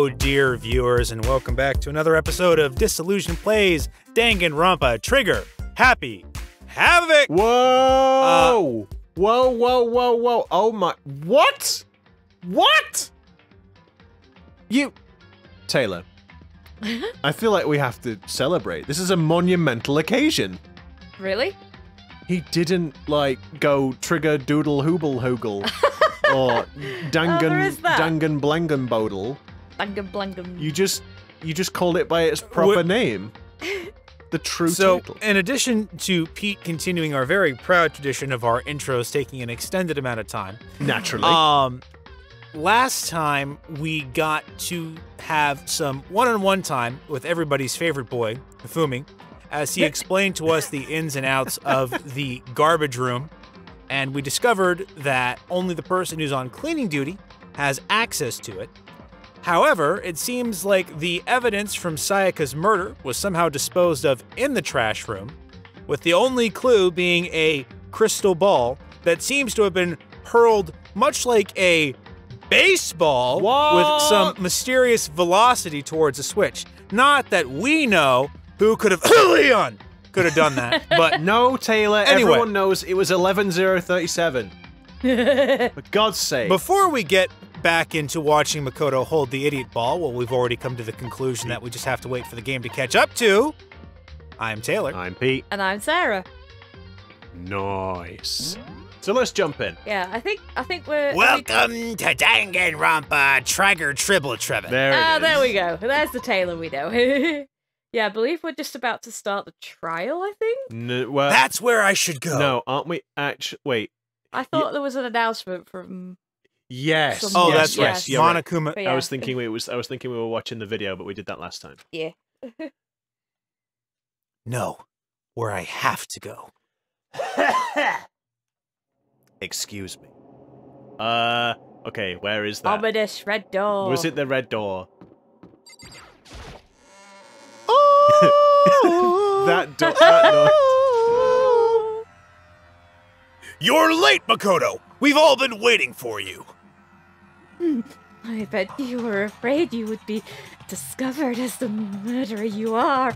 Hello, dear viewers, and welcome back to another episode of Disillusion Plays Danganronpa Trigger Happy Havoc! Whoa! Whoa! Oh my... What? What? You... Taylor. I feel like we have to celebrate. This is a monumental occasion. Really? He didn't, like, go trigger doodle hooble hoogle. Or dangan blangan bodle. Blangan. You just called it by its proper name. The true title. So, in addition to Pete continuing our very proud tradition of our intros taking an extended amount of time. Naturally. Last time we got to have some one-on-one time with everybody's favorite boy, Fumi, as he explained to us the ins and outs of the garbage room. And we discovered that only the person who's on cleaning duty has access to it. However, it seems like the evidence from Sayaka's murder was somehow disposed of in the trash room, with the only clue being a crystal ball that seems to have been hurled much like a baseball with some mysterious velocity towards a switch. Not that we know who could have- Leon! Could have done that, but no, Taylor. Anyway. Everyone knows it was 11-0-37. For God's sake. Before we get back into watching Makoto hold the idiot ball, well, we've already come to the conclusion that we just have to wait for the game to catch up to. I'm Taylor. I'm Pete. And I'm Sarah. Nice. So let's jump in. Yeah, I think we're... Welcome to Danganronpa Trigger Tribble Tribble. There it is. There we go. There's the Taylor we know. Yeah, I believe we're just about to start the trial, I think? No, well, That's where I should go. no, aren't we actually... Wait. I thought there was an announcement from... Yes. Oh, yes, that's yes, right. you're right. Monokuma. But yeah. I was thinking we were watching the video, but we did that last time. Yeah. No, where I have to go. Excuse me. Okay, where is that? Ominous red door. Was it the red door? That door. You're late, Makoto! We've all been waiting for you! I bet you were afraid you would be discovered as the murderer you are.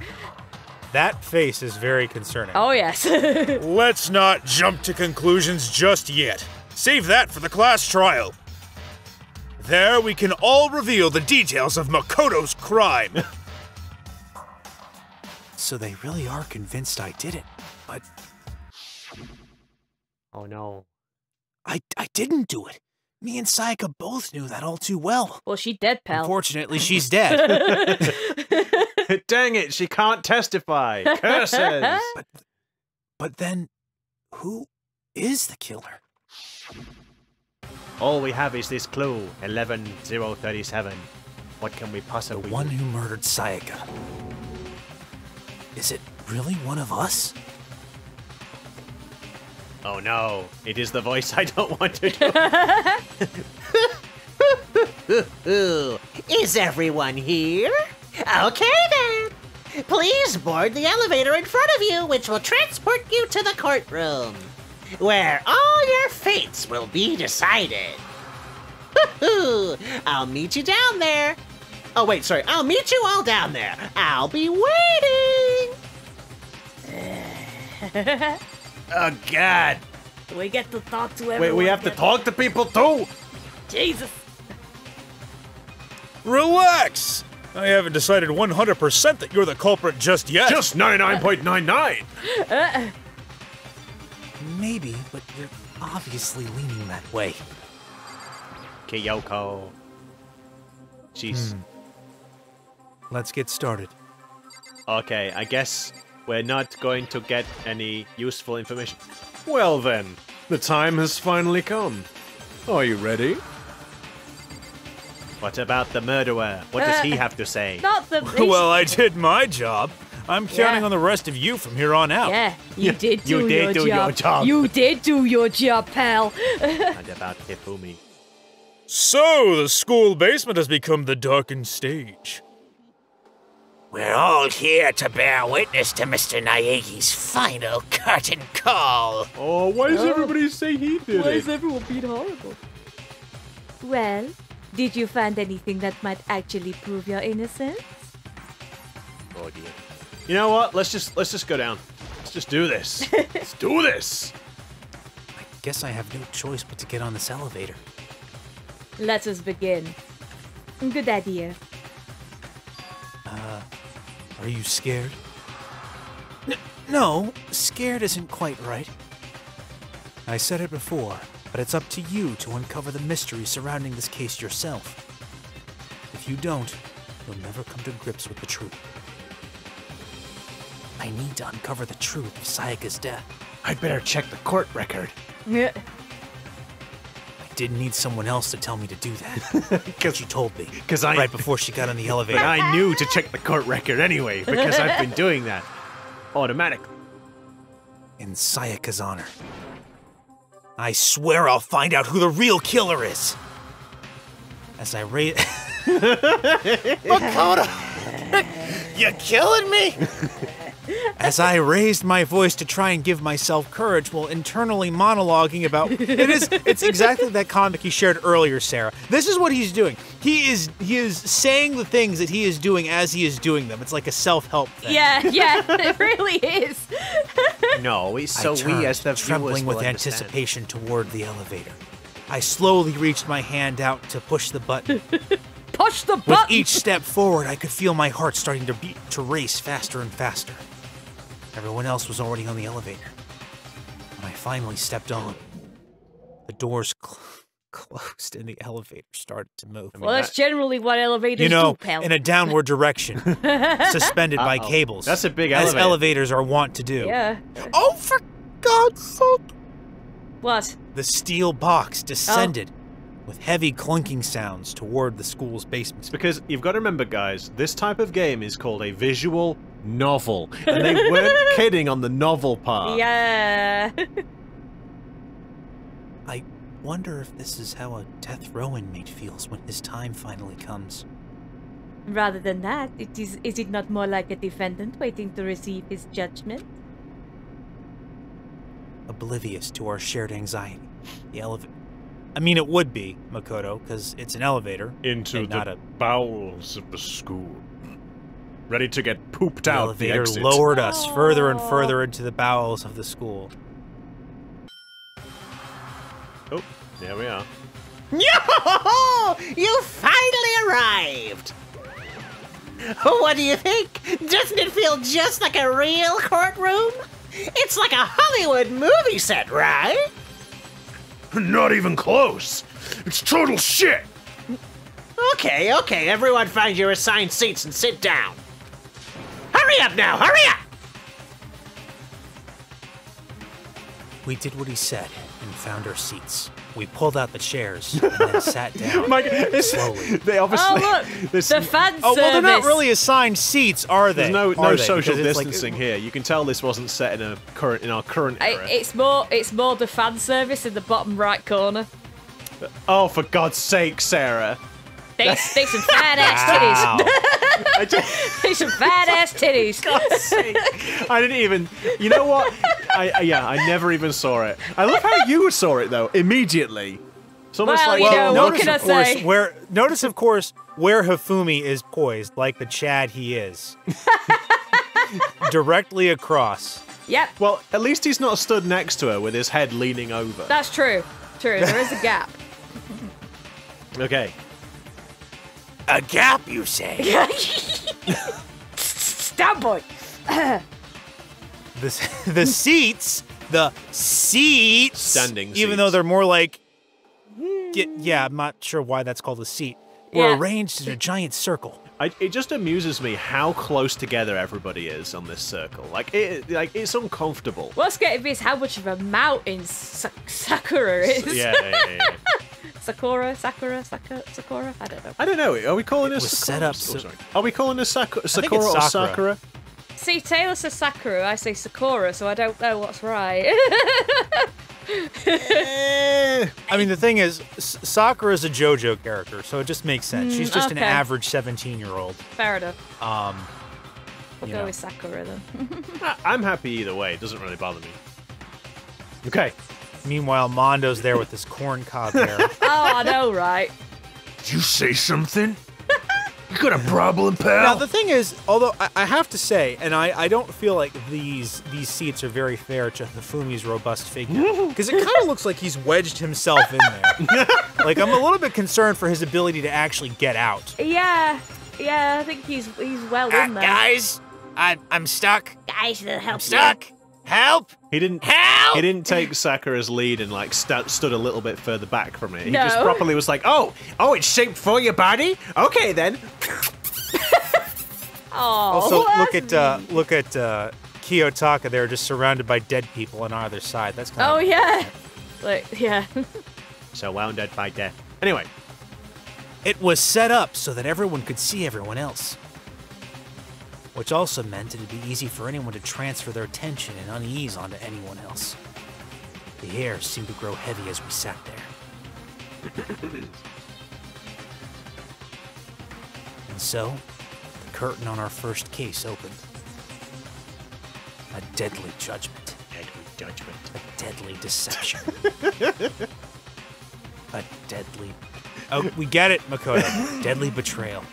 That face is very concerning. Oh, yes. Let's not jump to conclusions just yet. Save that for the class trial. There we can all reveal the details of Makoto's crime. So they really are convinced I did it, but... Oh no. I didn't do it. Me and Sayaka both knew that all too well. Well, she dead, pal. Unfortunately, she's dead. Dang it, she can't testify. Curses. But then, who is the killer? All we have is this clue, 11-0-37. What can we possibly The one who murdered Sayaka. Is it really one of us? Oh no, it is the voice I don't want to do. Is everyone here? Okay then. Please board the elevator in front of you, which will transport you to the courtroom, where all your fates will be decided. I'll meet you down there. Oh wait, sorry. I'll meet you all down there. I'll be waiting. Oh god. We get to talk to everyone. Wait, we have to talk to people too? Jesus. Relax! I haven't decided 100% that you're the culprit just yet. Just 99.99. Maybe, but you're obviously leaning that way. Kiyoko. Jeez. Let's get started. Okay, I guess we're not going to get any useful information. Well then, the time has finally come. Are you ready? What about the murderer? What does he have to say? Not the... Well, I did my job. I'm counting on the rest of you from here on out. Yeah, you did do did your do your job. job. You did do your job, pal. And about Hifumi. So, the school basement has become the darkened stage. We're all here to bear witness to Mr. Naegi's final curtain call. Oh, why does everybody say he did Why it? is everyone being horrible? Well, Did you find anything that might actually prove your innocence? Oh dear. You know what? Let's just go down. Let's just do this. Let's do this. I guess I have no choice but to get on this elevator. Let us begin. Good idea. Are you scared? No, scared isn't quite right. I said it before, but it's up to you to uncover the mystery surrounding this case yourself. If you don't, you'll never come to grips with the truth. I need to uncover the truth of Sayaka's death. I'd better check the court record. Yeah. I did need someone else to tell me to do that. Because you told me. Because right before she got on the elevator. But I knew to check the court record anyway, because I've been doing that automatically. In Sayaka's honor. I swear I'll find out who the real killer is. As I raise... Makoto! You killing me? As I raised my voice to try and give myself courage while internally monologuing about... It's exactly that comic he shared earlier, Sarah. This is what he's doing. He is saying the things that he is doing as he is doing them. It's like a self-help thing. Yeah, it really is. No, it's so we as the viewers trembling with will understand. anticipation toward the elevator. I slowly reached my hand out to push the button. Push the With button! each step forward, I could feel my heart starting to beat, to race faster and faster. Everyone else was already on the elevator. When I finally stepped on, the doors closed and the elevator started to move. Well, that's generally what elevators do, pal. In a downward direction, suspended by cables. That's a big as elevator. elevators are wont to do. Yeah. Oh, for God's sake! What? The steel box descended with heavy clunking sounds toward the school's basement. Because you've got to remember, guys, this type of game is called a visual novel. And they weren't kidding on the novel part. Yeah. I wonder if this is how a death row inmate feels when his time finally comes. Rather than that, is it not more like a defendant waiting to receive his judgment? Oblivious to our shared anxiety. The elevator. I mean, it would be, Makoto, because it's an elevator. Into and not the a bowels of the school. Ready to get pooped the out elevator the exit. lowered us further and further into the bowels of the school. Oh, there we are. Yo! You finally arrived! What do you think? Doesn't it feel just like a real courtroom? It's like a Hollywood movie set, right? Not even close. It's total shit. Okay, everyone find your assigned seats and sit down. Hurry up now, hurry up! We did what he said and found our seats. We pulled out the chairs and then sat down slowly. They obviously. Oh, look! The fan service! Oh, well, they're not really assigned seats, are they? There's no Are they? social Because it's like- distancing here. You can tell this wasn't set in our current era. It's more the fan service in the bottom right corner. Oh, for God's sake, Sarah! They some fat ass titties. I just, They some fat ass titties. God's sake! I didn't even. You know what? I never even saw it. I love how you saw it though immediately. It's almost Well, like you know, what notice, can I of course, say? Notice, of course, where Hifumi is poised, like the Chad he is. Directly across. Yep, Well, at least he's not stood next to her with his head leaning over. that's true. True, there is a gap. Okay. A gap, you say? Stab boy. The seats, Standing even seats. though they're more like, yeah, I'm not sure why that's called a seat, were Yeah. arranged in a giant circle. It just amuses me how close together everybody is on this circle. It's uncomfortable. What's getting me is how much of a mountain Sakura is. Yeah. Sakura? I don't know. I don't know. Are we calling It this was Sakura? set up Oh, so- sorry. Are we calling this Sakura it's or Sakura. Sakura? See, Taylor says Sakura, I say Sakura, so I don't know what's right. I mean, the thing is, Sakura is a JoJo character, so it just makes sense. She's just an okay. average 17-year-old. Fair enough. We'll you go know. with Sakura then. I'm happy either way. It doesn't really bother me. Okay. Meanwhile, Mondo's there with his corn cob hair. Oh, I know, right? Did you say something? You got a problem, pal? Now the thing is, although I have to say, and I don't feel like these seats are very fair to Hifumi's robust figure, because it kind of looks like he's wedged himself in there. Like I'm a little bit concerned for his ability to actually get out. Yeah, I think he's well in there. Guys, I'm stuck. Guys, they'll help Stuck. Help! He didn't. Help! He didn't take Sakura's lead and like stood a little bit further back from it. He No. just properly was like, "Oh, it's shaped for your body. Okay then." Oh, Also, that's look at Kiyotaka there, just surrounded by dead people on either side. That's kind Oh of yeah, like yeah. Surrounded by death. Anyway, It was set up so that everyone could see everyone else, which also meant it'd be easy for anyone to transfer their tension and unease onto anyone else. The air seemed to grow heavy as we sat there. And so, the curtain on our first case opened. A deadly judgment. A deadly deception. A deadly... Oh, we get it, Makoto. Deadly betrayal.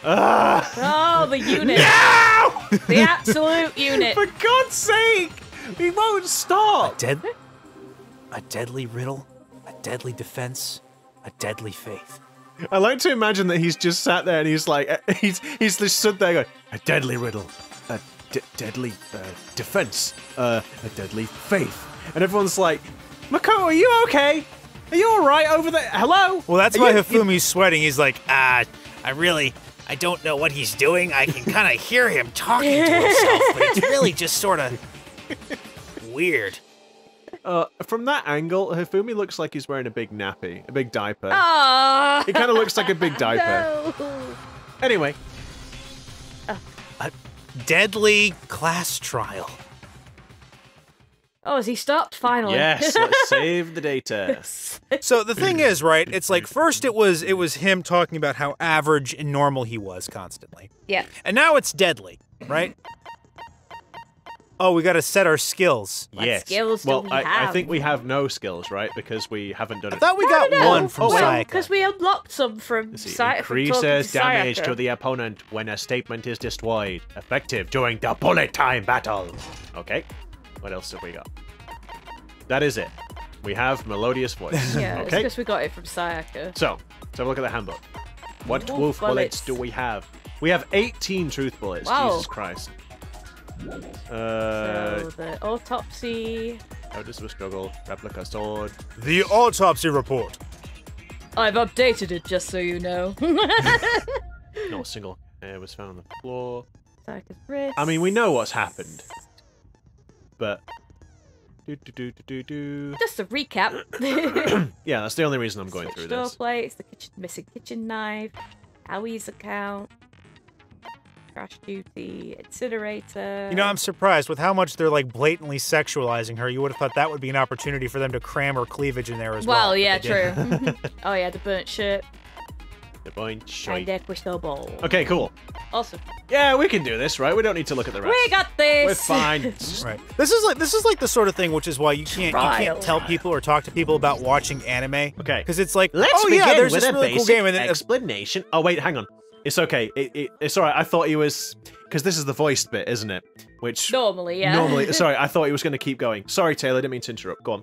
Oh, the unit. no! The absolute unit. For God's sake, we won't stop. A deadly riddle, a deadly defense, a deadly faith. I like to imagine that he's just sat there and he's like, he's just stood there going, a deadly riddle, a deadly defense, a deadly faith, and everyone's like, Makoto, are you okay? Are you all right over there? Hello? Well, that's Are why you- Hifumi's sweating. He's like, I don't know what he's doing. I can kind of hear him talking to himself, but it's really just sort of weird. From that angle, Hifumi looks like he's wearing a big nappy, a big diaper. Oh. He kind of looks like a big diaper. No. Anyway, A deadly class trial. Oh, has he stopped finally? yes, let's save the data. So the thing is, right, it's like first it was him talking about how average and normal he was constantly. Yeah. And now it's deadly, right? Oh, we got to set our skills. What Yes. skills do well, we I have? think we have no skills, right? Because we haven't done I it. thought we got one from Sayaka. Because we unlocked some from Let's see, Increases increases damage to the opponent when a statement is destroyed. Effective during the bullet time battle. Okay. What else have we got? That is it. We have melodious voice. Yeah, it's Okay. because we got it from Sayaka. So, let's have a look at the handbook. What Wolf wolf bullets bullets. do we have? We have 18 truth bullets. Wow. Jesus Christ. So the autopsy. Notice of a struggle. Replica sword. The autopsy report. I've updated it just so you know. Not a single hair was found on the floor. Sayaka's wrist. I mean, we know what's happened. But... Do. Just a recap. Yeah, that's the only reason I'm going through Switched door this. plates, the missing kitchen knife, Howie's account, crash duty, incinerator. You know, I'm surprised with how much they're like blatantly sexualizing her. You would have thought that would be an opportunity for them to cram her cleavage in there as well. Well, yeah, but they didn't. true. Oh yeah, the burnt shirt The point. and Shite. their crystal ball. Okay, cool. Awesome. Yeah, we can do this, right? We don't need to look at the rest. We got this. We're fine. It's just- Right. This is like the sort of thing which is why you can't Trial. tell people or talk to people about watching anime. Okay. Because it's like, Let's oh begin yeah, there's with this a really basic cool game, and then explanation. Oh wait, hang on. It's okay. It's alright. I thought he was because this is the voiced bit, isn't it? Which Normally, yeah. normally. Sorry, I thought he was going to keep going. Sorry, Taylor. Didn't mean to interrupt. Go on.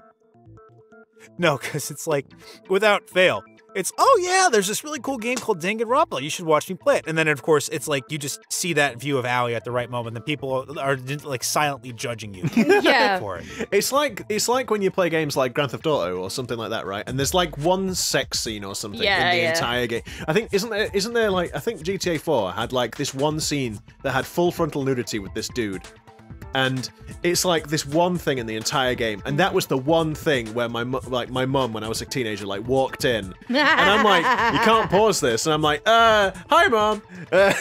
no, because it's like without fail. It's, oh yeah, there's this really cool game called Danganronpa. You should watch me play it. And then, of course, it's like you just see that view of Aoi at the right moment. And people are like silently judging you Yeah. for it. It's like when you play games like Grand Theft Auto or something like that, right? And there's like one sex scene or something Yeah, in the yeah. entire game. I think isn't there like I think GTA 4 had like this one scene that had full frontal nudity with this dude. And it's like this one thing in the entire game, and that was the one thing where my mum, when I was a teenager, like walked in, and I'm like, you can't pause this, and I'm like, hi mum, this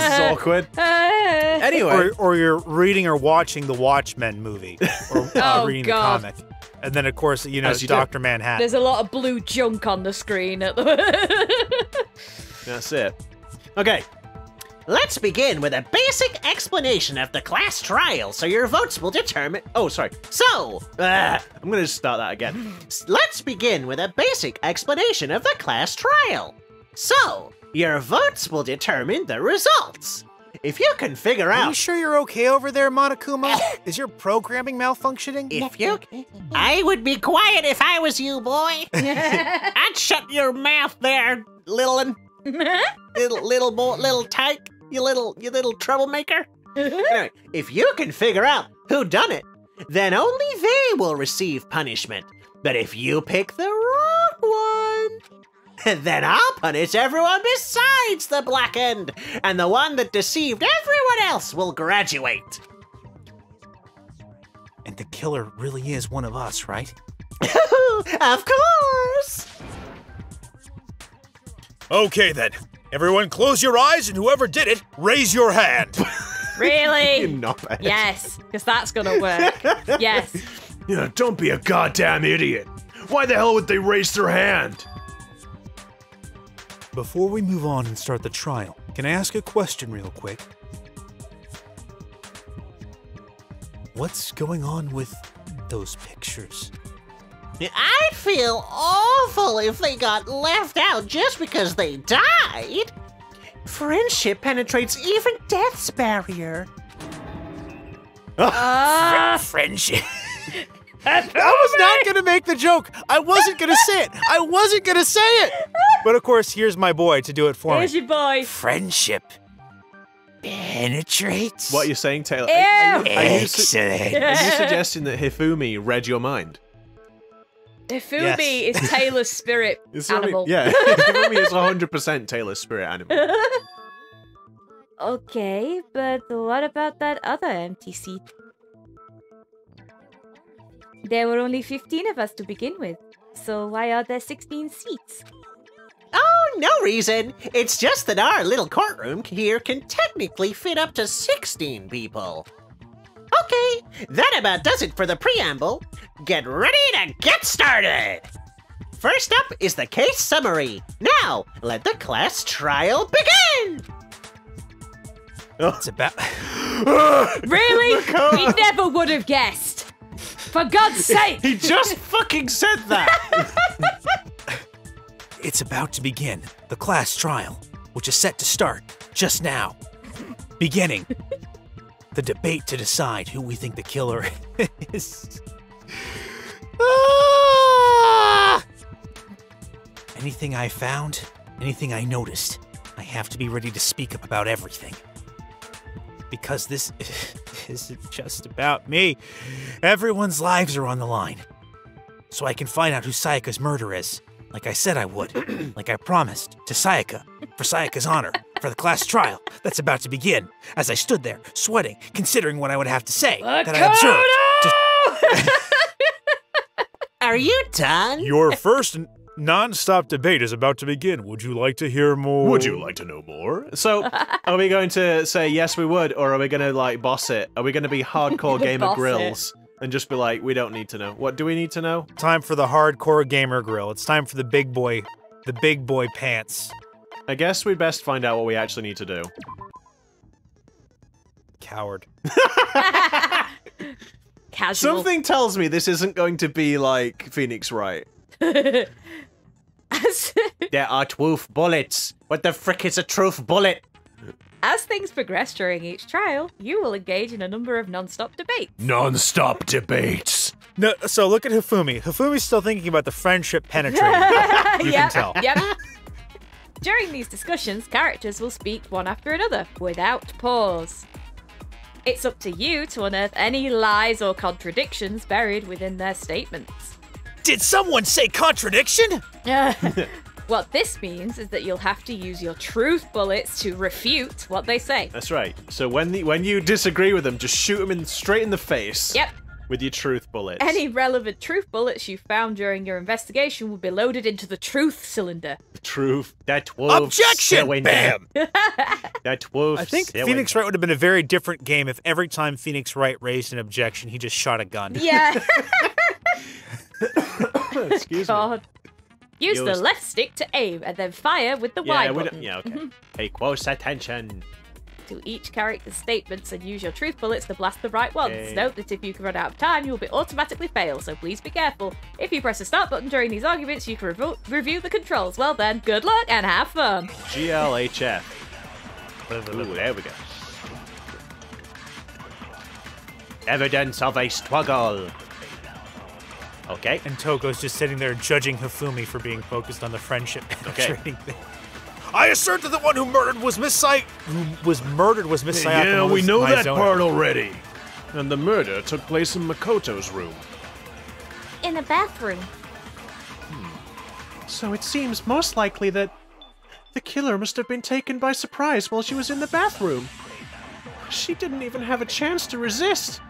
is awkward. Anyway, Or you're reading or watching the Watchmen movie, or Oh, reading God. the comic. And then, of course, you know, As you do. Dr. Manhattan. There's a lot of blue junk on the screen at the. that's it. Okay. let's begin with a basic explanation of the class trial so your votes will determine... Oh, sorry. So, I'm gonna start that again. let's begin with a basic explanation of the class trial. So, your votes will determine the results. If you can figure Are you out... sure you're okay over there, Monokuma? Is your programming malfunctioning? If you... I would be quiet if I was you, boy. I'd shut your mouth there, little tyke, you little troublemaker. Anyway, if you can figure out who done it, then only they will receive punishment. But if you pick the wrong one, then I'll punish everyone besides the black end, and the one that deceived everyone else will graduate. And the killer really is one of us, right? Of course! Okay then. Everyone close your eyes and whoever did it, raise your hand. Really? You knobhead. Yes, because that's gonna work. Yes. Yeah, don't be a goddamn idiot. Why the hell would they raise their hand? Before we move on and start the trial, can I ask a question real quick? What's going on with those pictures? I'd feel awful if they got left out just because they died. Friendship penetrates even death's barrier. Friendship. I was not gonna make the joke. I wasn't gonna say it. I wasn't gonna say it. But of course, here's my boy to do it for Here's me. your boy. Friendship penetrates. What you're saying, Taylor? Ew. Are you Excellent. suggesting that Hifumi read your mind? Hifumi is Taylor's spirit animal. Yeah, Hifumi is 100% Taylor's spirit animal. Okay, but what about that other empty seat? There were only 15 of us to begin with, so why are there 16 seats? Oh, no reason. It's just that our little courtroom here can technically fit up to 16 people. Okay, that about does it for the preamble. Get ready to get started! First up is the case summary. Now, let the class trial begin! It's about. Really? We never would have guessed! For God's sake! He just fucking said that! It's about to begin the class trial, which is set to start just now. Beginning the debate to decide who we think the killer is. Ah! Anything I found, anything I noticed, I have to be ready to speak up about everything. Because this isn't just about me. Everyone's lives are on the line. So I can find out who Sayaka's murderer is. Like I said I would. Like I promised to Sayaka. For Sayaka's honor. For the class trial that's about to begin. As I stood there, sweating, considering what I would have to say. That I observed. Are you done? Your first non-stop debate is about to begin. Would you like to hear more? Would you like to know more? So, are we going to say yes we would, or are we going to like boss it? Are we going to be hardcore gamer Boss grills and just be like, we don't need to know? What do we need to know? Time for the hardcore gamer grill. It's time for the big boy pants. I guess we'd best find out what we actually need to do. Coward. Casual. Something tells me this isn't going to be like Phoenix Wright. There are 12 bullets. What the frick is a truth bullet? As things progress during each trial, you will engage in a number of non-stop debates. Non-stop debates. No, so look at Hifumi. Hifumi's still thinking about the friendship penetrating. You can tell. Yep. During these discussions, characters will speak one after another, without pause. It's up to you to unearth any lies or contradictions buried within their statements. Did someone say contradiction? What this means is that you'll have to use your truth bullets to refute what they say. That's right. So when you disagree with them, just shoot them straight in the face. Yep. With your truth bullets. Any relevant truth bullets you found during your investigation will be loaded into the truth cylinder. Truth. That wolf. Objection! Bam! That wolf. I think Phoenix Wright would have been a very different game if every time Phoenix Wright raised an objection, he just shot a gun. Yeah. Excuse God. Use the left stick to aim and then fire with the Y button. Yeah, okay. Pay close attention. to each character's statements and use your truth bullets to blast the right ones. Note that if you can run out of time, you will be automatically fail, so please be careful. If you press the start button during these arguments, you can review the controls. Well then, good luck and have fun. GLHF. Ooh, there we go. Evidence of a struggle. Okay. And Togo's just sitting there judging Hifumi for being focused on the friendship penetrating thing. I assert that the one who murdered was Miss Sayaka. Yeah, we know that part already. And the murder took place in Makoto's room. In the bathroom. So it seems most likely that the killer must have been taken by surprise while she was in the bathroom. She didn't even have a chance to resist.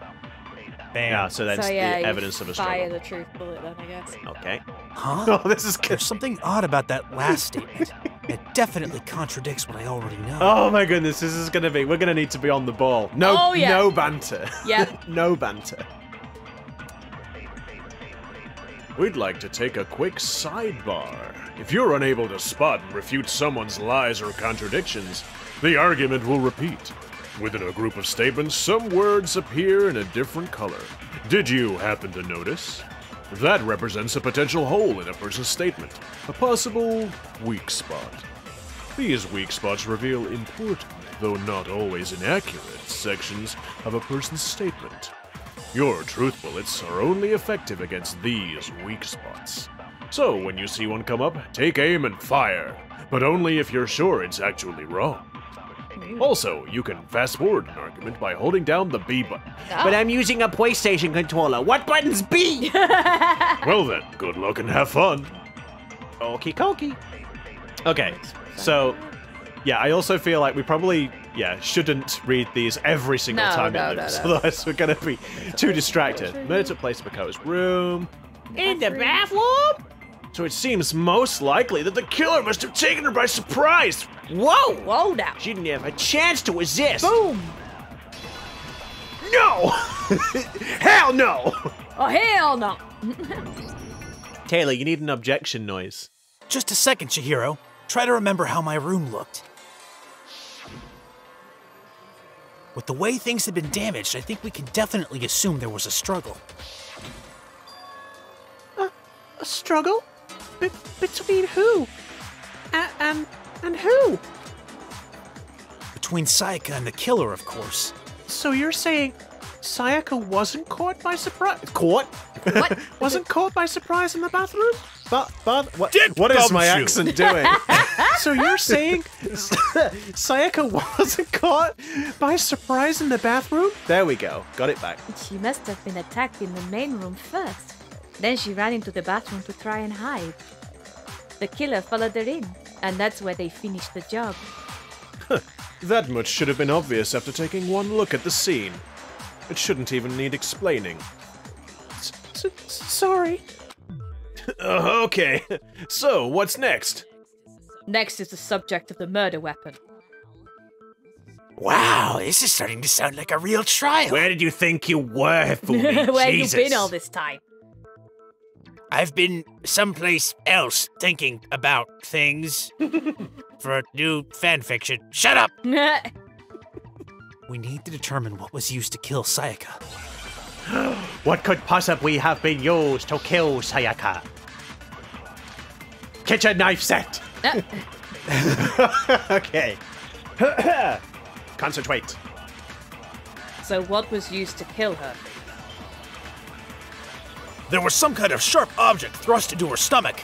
Bam. Yeah, so that's the evidence of a struggle. Fire the truth bullet then, I guess. Okay. Huh? Oh, this is good. There's something odd about that last statement. It definitely contradicts what I already know. Oh my goodness, this is gonna be. We're gonna need to be on the ball. No, no banter. Yeah. No banter. We'd like to take a quick sidebar. If you're unable to spot and refute someone's lies or contradictions, the argument will repeat. Within a group of statements, some words appear in a different color. Did you happen to notice? That represents a potential hole in a person's statement, a possible weak spot. These weak spots reveal important, though not always inaccurate, sections of a person's statement. Your truth bullets are only effective against these weak spots. So when you see one come up, take aim and fire, but only if you're sure it's actually wrong. Also, you can fast-forward an argument by holding down the B button. But I'm using a PlayStation controller. What button's B? Well then, good luck and have fun. Okie dokie. Okay, so, yeah, I also feel like we probably, shouldn't read these every single time in loops, otherwise we're gonna be too distracted. Murder took place in Makoto's room. In the bathroom? So it seems most likely that the killer must have taken her by surprise. Whoa! Whoa now. She didn't have a chance to resist. Boom. No! Hell no! Oh, hell no. Taylor, you need an objection noise. Just a second, Chihiro. Try to remember how my room looked. With the way things have been damaged, I think we can definitely assume there was a struggle. A struggle? Between who? And who? Between Sayaka and the killer, of course. So you're saying Sayaka wasn't caught by surprise? Caught? What? Wasn't caught by surprise in the bathroom? But what Dick is my gumshoe. accent doing? So you're saying Sayaka wasn't caught by surprise in the bathroom? There we go. Got it back. She must have been attacked in the main room first. Then she ran into the bathroom to try and hide. The killer followed her in, and that's where they finished the job. That much should have been obvious after taking one look at the scene. It shouldn't even need explaining. Sorry. Okay, so what's next? Next is the subject of the murder weapon. Wow, this is starting to sound like a real trial. Where did you think you were, Hifumi? Where Jesus. you been all this time? I've been someplace else thinking about things for a new fanfiction. Shut up! We need to determine what was used to kill Sayaka. What could possibly have been used to kill Sayaka? Kitchen knife set. Okay. Concentrate. So what was used to kill her? There was some kind of sharp object thrust into her stomach.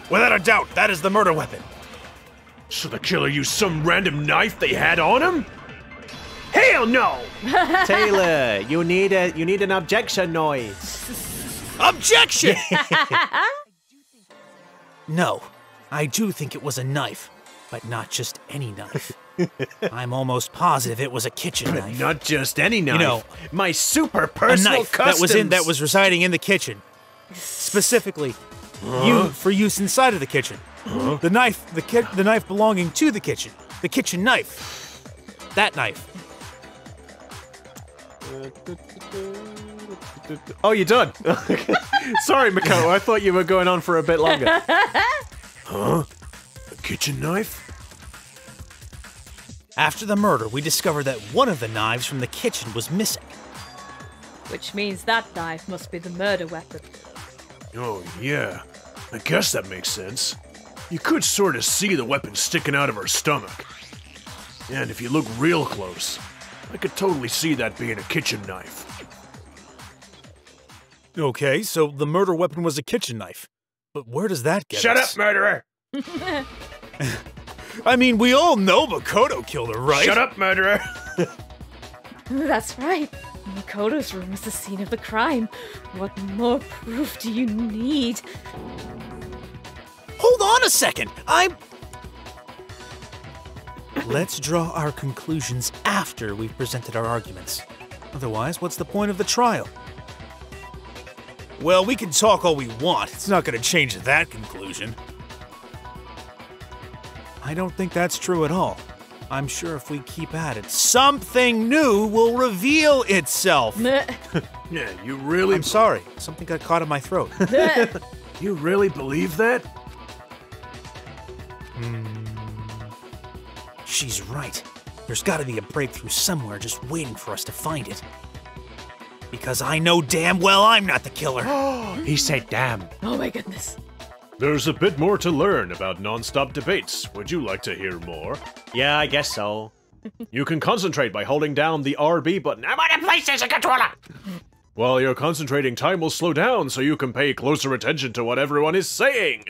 Without a doubt, that is the murder weapon. So the killer used some random knife they had on him? Hell no! Taylor, you need an objection noise. Objection! No, I do think it was a knife, but not just any knife. I'm almost positive it was a kitchen knife. Not just any knife. You know, my super A personal knife customs. that was residing in the kitchen, specifically for use inside of the kitchen. The knife, the knife belonging to the kitchen knife. That knife. Oh, you're done. Sorry, Makoto. I thought you were going on for a bit longer. Huh? A kitchen knife? After the murder, we discovered that one of the knives from the kitchen was missing. Which means that knife must be the murder weapon. Oh, yeah. I guess that makes sense. You could sort of see the weapon sticking out of her stomach. And if you look real close, I could totally see that being a kitchen knife. Okay, so the murder weapon was a kitchen knife. But where does that get us? Shut up, murderer! I mean, we all know Makoto killed her, right? Shut up, murderer! That's right. Makoto's room was the scene of the crime. What more proof do you need? Hold on a second! Let's draw our conclusions after we've presented our arguments. Otherwise, what's the point of the trial? Well, we can talk all we want. It's not going to change that conclusion. I don't think that's true at all. I'm sure if we keep at it, something new will reveal itself. Yeah, you really... I'm sorry. Something got caught in my throat. You really believe that? She's right. There's got to be a breakthrough somewhere just waiting for us to find it. Because I know damn well I'm not the killer. He said damn. Oh my goodness. There's a bit more to learn about non-stop debates. Would you like to hear more? Yeah, I guess so. You can concentrate by holding down the RB button. I'm on a PlayStation controller! While you're concentrating, time will slow down so you can pay closer attention to what everyone is saying.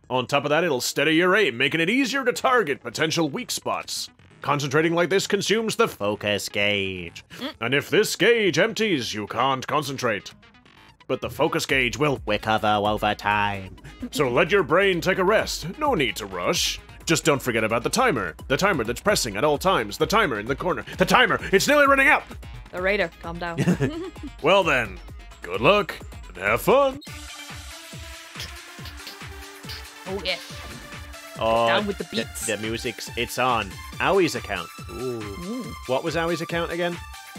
On top of that, it'll steady your aim, making it easier to target potential weak spots. Concentrating like this consumes the focus gauge. And if this gauge empties, you can't concentrate. But the focus gauge will recover over time. So let your brain take a rest. No need to rush. Just don't forget about the timer. The timer that's pressing at all times. The timer in the corner. The timer! It's nearly running out! The raider, calm down. Well then, good luck and have fun. Oh yeah. Oh, Down with the beats. The music's, it's on. Awie's account. Ooh. What was Awie's account again?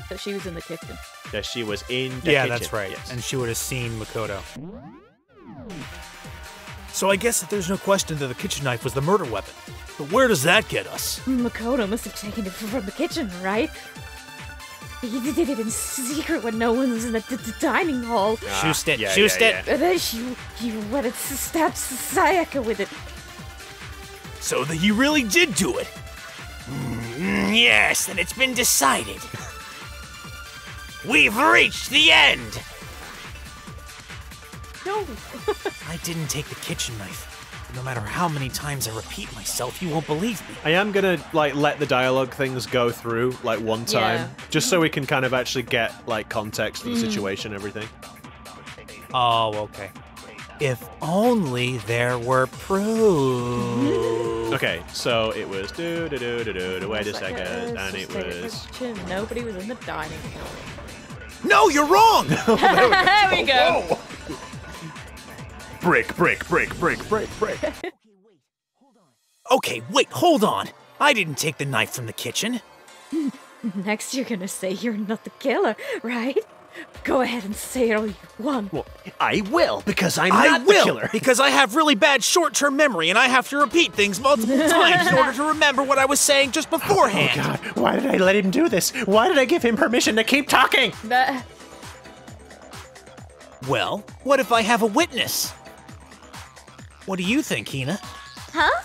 That she was in the kitchen. That she was in the Yeah, kitchen. that's right. Yes. And she would have seen Makoto. So I guess that there's no question that the kitchen knife was the murder weapon. But where does that get us? Makoto must have taken it from the kitchen, right? He did it in secret when no one was in the dining hall. Shoot it, yeah, shoot yeah, it. yeah. And then he went and stabbed Sayaka with it. So that he really did do it. Yes, then it's been decided. We've reached the end. No. I didn't take the kitchen knife. No matter how many times I repeat myself, you won't believe me. I am gonna, like, let the dialogue things go through, like, one time. Yeah. Just so we can kind of actually get, like, context of the situation and everything. Oh, okay. If only there were proof. Okay, so it was wait a second, and it was... Nobody was in the dining hall. No, you're wrong! There we go. Break, break, break, break, break, break. Okay, wait, hold on. I didn't take the knife from the kitchen. Next you're gonna say you're not the killer, right? Go ahead and say it all you want. Well, I will, because I'm I not will, the killer. because I have really bad short-term memory and I have to repeat things multiple times in order to remember what I was saying just beforehand. Oh god, why did I let him do this? Why did I give him permission to keep talking? Well, what if I have a witness? What do you think, Hina? Huh?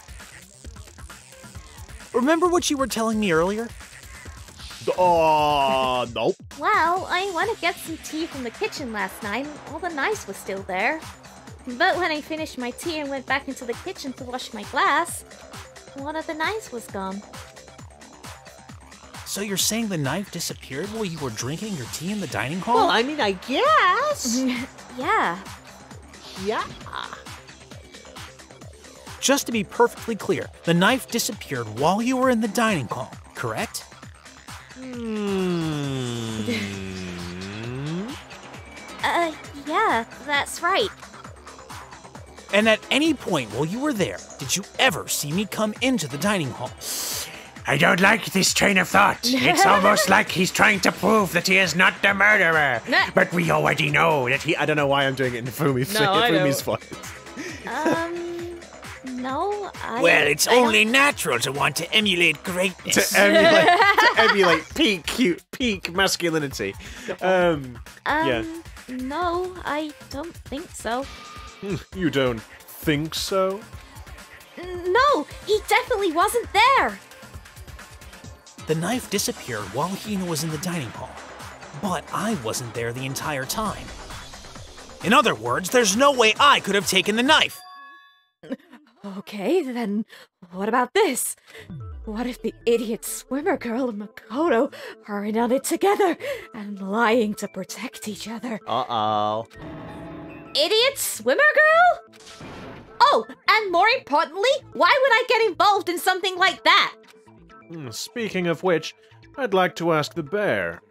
Remember what you were telling me earlier? Nope. Well, I went to get some tea from the kitchen last night. All the knives was still there. But when I finished my tea and went back into the kitchen to wash my glass, one of the knives was gone. So you're saying the knife disappeared while you were drinking your tea in the dining hall? Well, I mean, I guess. Yeah. Yeah. Just to be perfectly clear, the knife disappeared while you were in the dining hall, correct? Yeah, that's right. And at any point while you were there, did you ever see me come into the dining hall? I don't like this train of thought. It's almost like he's trying to prove that he is not the murderer. But we already know that he... I don't know why I'm doing it in Fumi's No, I know. voice. No, Well, it's I don't- only natural to want to emulate greatness. To emulate peak masculinity. Yeah. No, I don't think so. You don't think so? No, he definitely wasn't there. The knife disappeared while Hina was in the dining hall, but I wasn't there the entire time. In other words, there's no way I could have taken the knife. Okay, then what about this? What if the idiot swimmer girl and Makoto are in on it together and lying to protect each other? Uh-oh. Idiot swimmer girl? Oh, and more importantly, why would I get involved in something like that? Speaking of which, I'd like to ask the bear.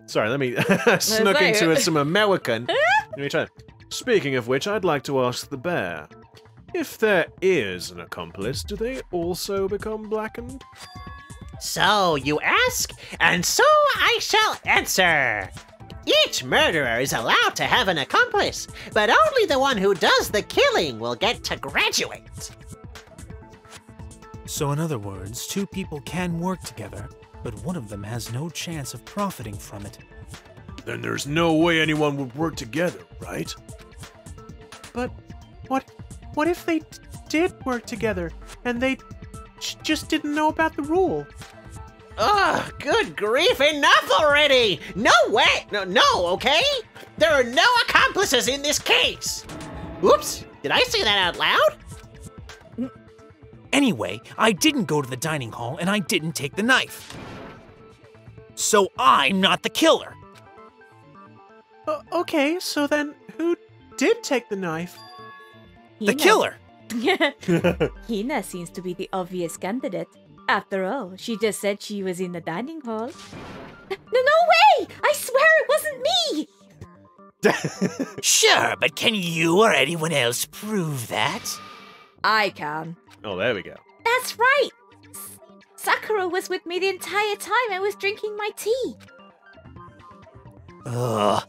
Sorry, let me snuck say into it. some American. Let me try. Speaking of which, I'd like to ask the bear. If there is an accomplice, do they also become blackened? So you ask, and so I shall answer. Each murderer is allowed to have an accomplice, but only the one who does the killing will get to graduate. So in other words, two people can work together, but one of them has no chance of profiting from it. Then there's no way anyone would work together, right? But what if they did work together and they just didn't know about the rule? Ugh, good grief, enough already! No way! No, okay? There are no accomplices in this case! Oops, did I say that out loud? Anyway, I didn't go to the dining hall and I didn't take the knife. So I'm not the killer. Okay, so then who did take the knife? The killer! Hina seems to be the obvious candidate. After all, she just said she was in the dining hall. No way! I swear it wasn't me! Sure, but can you or anyone else prove that? I can. Oh, there we go. That's right! Sakura was with me the entire time I was drinking my tea. Ugh.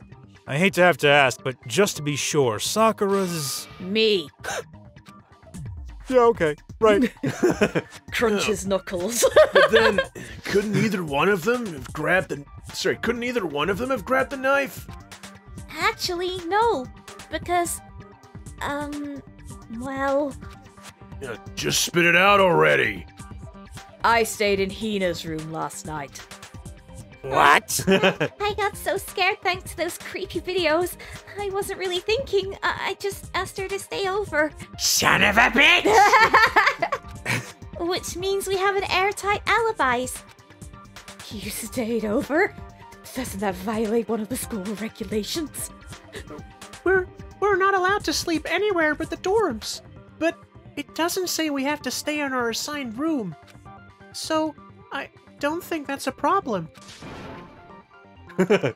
I hate to have to ask, but just to be sure, Sakura's... Me. Yeah, okay. Right. Crunch his knuckles. But then, couldn't either one of them have grabbed the... Sorry, couldn't either one of them have grabbed the knife? Actually, no. Because, well... Yeah, just spit it out already. I stayed in Hina's room last night. What? I got so scared thanks to those creepy videos. I wasn't really thinking. I just asked her to stay over. Son of a bitch! Which means we have an airtight alibis. You stayed over? Doesn't that violate one of the school regulations? We're not allowed to sleep anywhere but the dorms. But it doesn't say we have to stay in our assigned room. So I don't think that's a problem.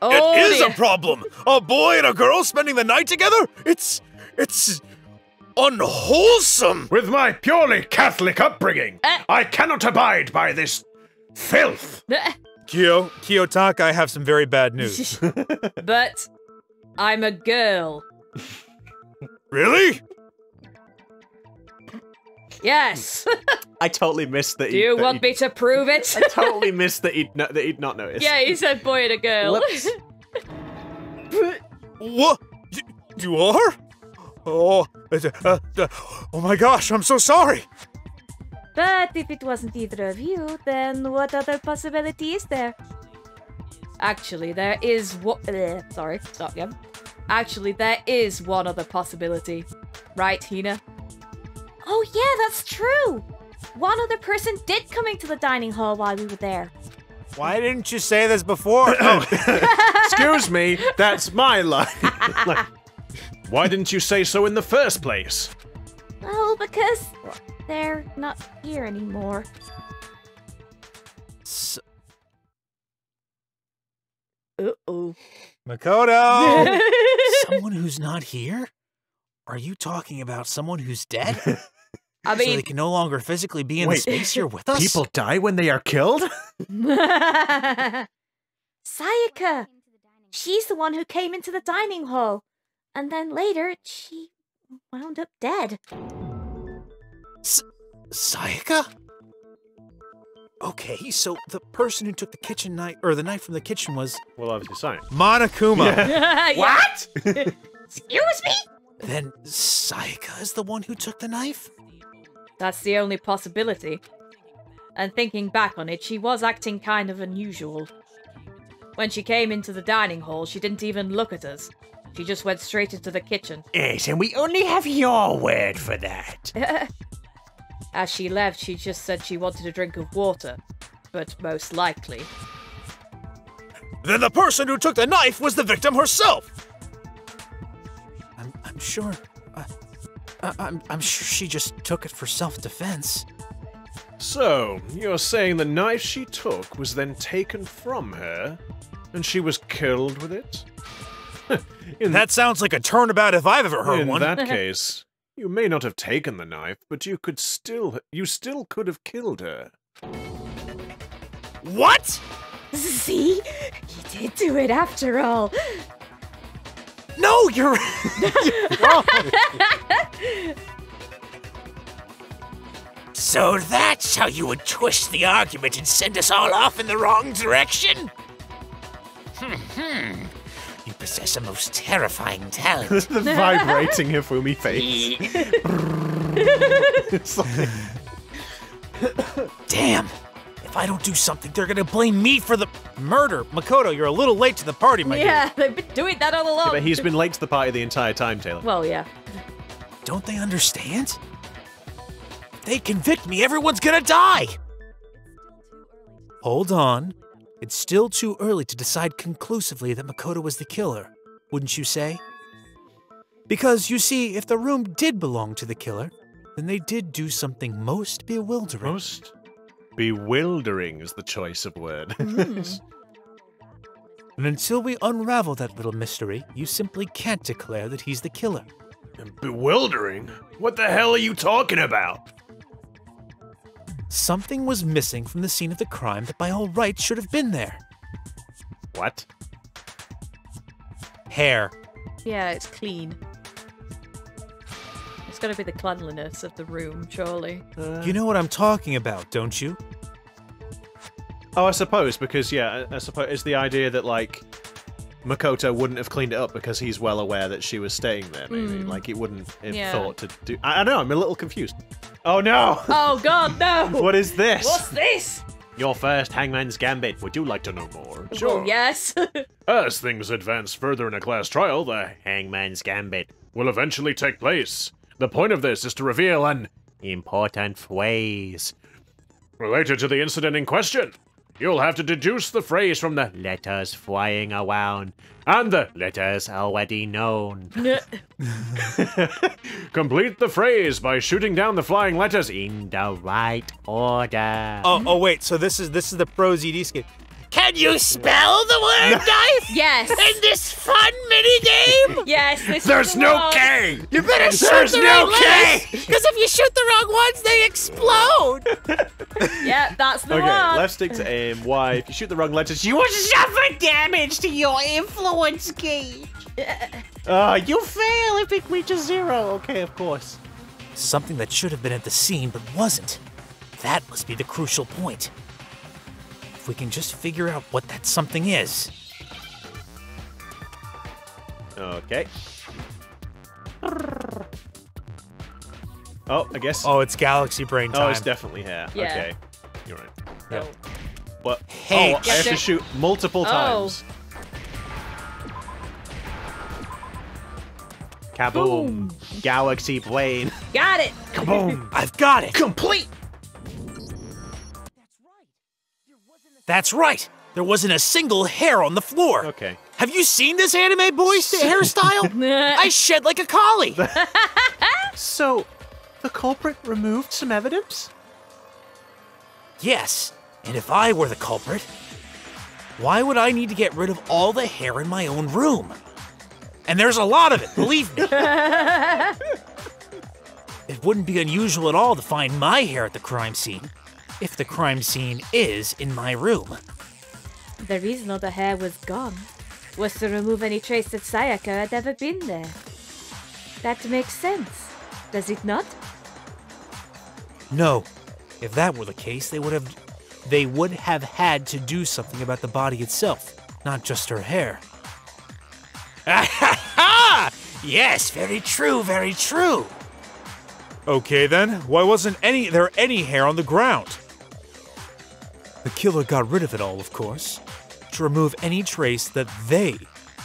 Oh, It is a problem! A boy and a girl spending the night together? It's unwholesome! With my purely Catholic upbringing, I cannot abide by this filth. Kiyotaka, I have some very bad news. But I'm a girl. Really? Yes. I totally missed that. Do you want me to prove it? I totally missed that he'd not noticed. Yeah, he said boy and a girl. Whoops. What? You are? Oh, oh my gosh, I'm so sorry. But if it wasn't either of you, then what other possibility is there? Actually, there is one. Sorry, stop again. Actually, there is one other possibility. Right, Hina? Oh yeah, that's true. One other person did come into the dining hall while we were there. Why didn't you say this before? Excuse me, that's my line. Why didn't you say so in the first place? Oh, because they're not here anymore. Uh-oh. Makoto! Someone who's not here? Are you talking about someone who's dead? I So they mean, can no longer physically be in the Wait, space here with us? People die when they are killed? Sayaka! She's the one who came into the dining hall. And then later, she wound up dead. Sayaka? Okay, so the person who took the kitchen knife, or the knife from the kitchen was Well, obviously, Sayaka. Monokuma. Yeah. What? Excuse me? Then Sayaka is the one who took the knife? That's the only possibility. And thinking back on it, she was acting kind of unusual. When she came into the dining hall, she didn't even look at us. She just went straight into the kitchen. Yes, and we only have your word for that. As she left, she just said she wanted a drink of water. But most likely... Then the person who took the knife was the victim herself! I'm sure... I'm sure she just took it for self-defense. So, you're saying the knife she took was then taken from her, and she was killed with it? That sounds like a turnabout if I've ever heard In one. that case, you may not have taken the knife, but you still could have killed her. What? See? You did do it after all. No, you're wrong. So that's how you would twist the argument and send us all off in the wrong direction? You possess a most terrifying talent. The vibrating Hifumi face. It's like, Damn. If I don't do something, they're gonna blame me for the murder. Makoto, you're a little late to the party, my Yeah, dear. they've been doing that all along. but he's been late to the party the entire time, Taylor. Well, yeah. Don't they understand? If they convict me, everyone's gonna die! Hold on. It's still too early to decide conclusively that Makoto was the killer, wouldn't you say? Because, you see, if the room did belong to the killer, then they did do something most bewildering. Most bewildering is the choice of word. And until we unravel that little mystery, you simply can't declare that he's the killer. Bewildering? What the hell are you talking about? Something was missing from the scene of the crime that by all rights should have been there. What? Hair. Yeah, it's clean. It's gotta be the cleanliness of the room, surely. You know what I'm talking about, don't you? Oh, I suppose, because, yeah, I suppose it's the idea that, like, Makoto wouldn't have cleaned it up because he's well aware that she was staying there, maybe. Like, he wouldn't have Yeah. thought to do... I don't know, I'm a little confused. Oh, no! Oh god, no! What is this? What's this? Your first Hangman's Gambit. Would you like to know more? Well, yes. As things advance further in a class trial, the Hangman's Gambit. will eventually take place. The point of this is to reveal an Important phrase. related to the incident in question. You'll have to deduce the phrase from the Letters flying around. and the Letters already known. complete the phrase by shooting down the flying letters In the right order. Oh wait, so this is the pro ZD skate. Can you spell the word knife Yes. in this fun mini game? Yes, this There's is the no one. K! You better There's shoot the no right letters, because if you shoot the wrong ones, they explode. Yeah, that's the Okay, one. left stick to aim. Y. If you shoot the wrong letters, you You suffer damage to your influence gauge. you fail if it reaches 0. Okay, of course. Something that should have been at the scene but wasn't. That must be the crucial point. If we can just figure out what that something is. Okay. Oh, I guess. Oh, it's Galaxy Brain time. Oh, it's definitely hair. Yeah. Okay. You're right. No. What? Hey, oh, I have to Gotcha. shoot multiple Oh. times. Kaboom! Galaxy Brain. Got it. Kaboom! I've got it! Complete! That's right! There wasn't a single hair on the floor. Okay. Have you seen this anime boy's hairstyle? I shed like a collie. So, the culprit removed some evidence? Yes, and if I were the culprit, why would I need to get rid of all the hair in my own room? And there's a lot of it, believe me. It wouldn't be unusual at all to find my hair at the crime scene, if the crime scene is in my room. The reason all the hair was gone was to remove any trace that Sayaka had ever been there. That makes sense. Does it not? No. If that were the case, they would have had to do something about the body itself, not just her hair. Yes, very true, very true. Okay then, why wasn't there any hair on the ground? The killer got rid of it all, of course, to remove any trace that they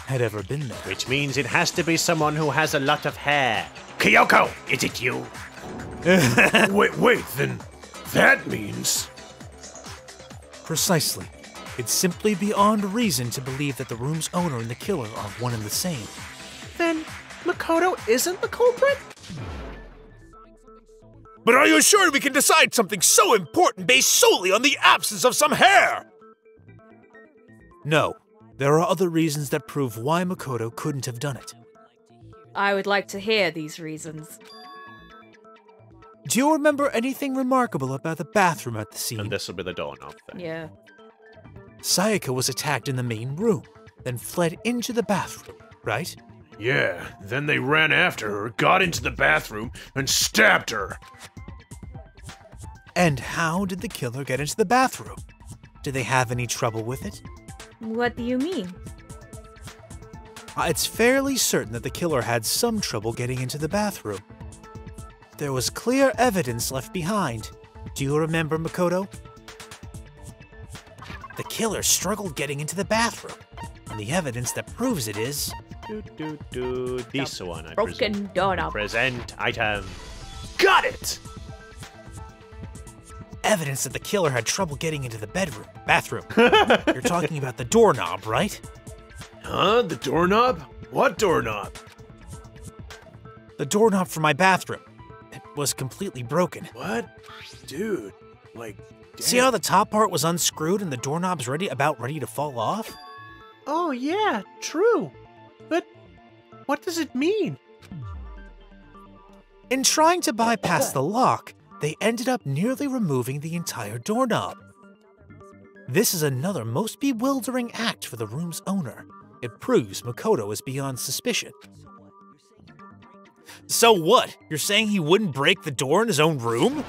had ever been there. Which means it has to be someone who has a lot of hair. Kiyoko, is it you? Wait, then that means... Precisely. It's simply beyond reason to believe that the room's owner and the killer are one and the same. Then Makoto isn't the culprit? But are you sure we can decide something so important based solely on the absence of some hair? No. There are other reasons that prove why Makoto couldn't have done it. I would like to hear these reasons. Do you remember anything remarkable about the bathroom at the scene? And this will be the doorknob thing. Yeah. Sayaka was attacked in the main room, then fled into the bathroom, right? Yeah, then they ran after her, got into the bathroom, and stabbed her. And how did the killer get into the bathroom? Did they have any trouble with it? What do you mean? It's fairly certain that the killer had some trouble getting into the bathroom. There was clear evidence left behind. Do you remember, Makoto? The killer struggled getting into the bathroom, and the evidence that proves it is... This one, I Broken presume. doorknob. Present item. Got it! Evidence that the killer had trouble getting into the bathroom. You're talking about the doorknob, right? Huh? The doorknob? What doorknob? The doorknob for my bathroom. It was completely broken. What? Dude, like... See how the top part was unscrewed and the doorknob's about ready to fall off? Oh yeah, true. But what does it mean? In trying to bypass the lock, they ended up nearly removing the entire doorknob. This is another most bewildering act for the room's owner. It proves Makoto is beyond suspicion. So what? You're saying he wouldn't break the door in his own room?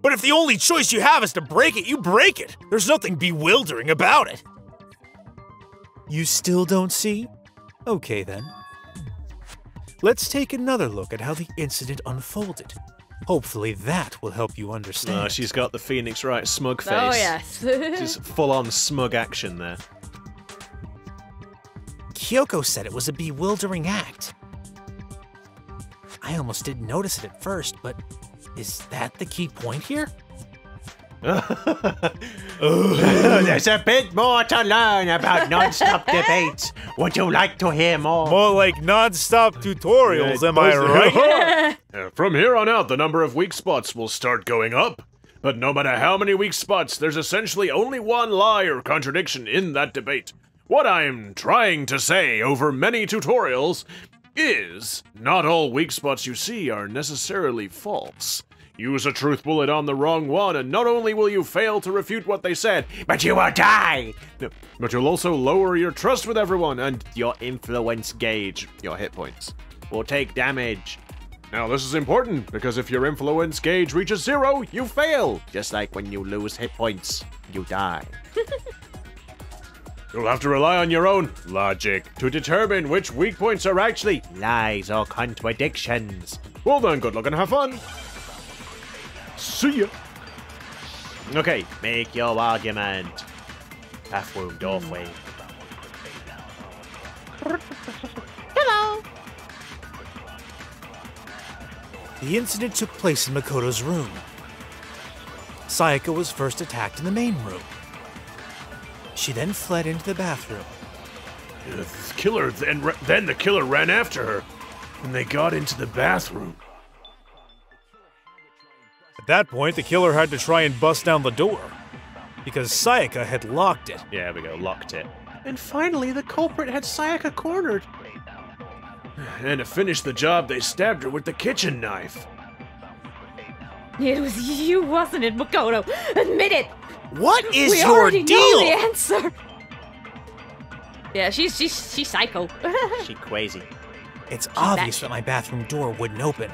But if the only choice you have is to break it, you break it. There's nothing bewildering about it. You still don't see? Okay then. Let's take another look at how the incident unfolded. Hopefully that will help you understand. She's got the Phoenix Wright smug face. Oh, yes. Just full-on smug action there. Kiyoko said it was a bewildering act. I almost didn't notice it at first, but is that the key point here? There's a bit more to learn about non-stop debates. Would you like to hear more? More like non-stop tutorials, am I right? From here on out, the number of weak spots will start going up. But no matter how many weak spots, there's essentially only one lie or contradiction in that debate. What I'm trying to say over many tutorials is not all weak spots you see are necessarily false. Use a truth bullet on the wrong one, and not only will you fail to refute what they said, But you will die! no, but you'll also lower your trust with everyone, and Your influence gauge, your hit points, will take damage. now this is important, because if your influence gauge reaches 0, you fail. Just like when you lose hit points, you die. You'll have to rely on your own logic to determine which weak points are actually... Lies or contradictions. Well then, good luck and have fun. See ya. Okay, make your argument. Bathroom doorway. Hello. The incident took place in Makoto's room. Sayaka was first attacked in the main room. She then fled into the bathroom. The killer then the killer ran after her, and they got into the bathroom. At that point, the killer had to try and bust down the door, because Sayaka had locked it. Yeah, there we go, locked it. And finally, the culprit had Sayaka cornered. And to finish the job, they stabbed her with the kitchen knife. It was you, wasn't it, Makoto? Admit it! What is We your already deal? know the answer! Yeah, she's psycho. She crazy. It's obvious that my bathroom door wouldn't open.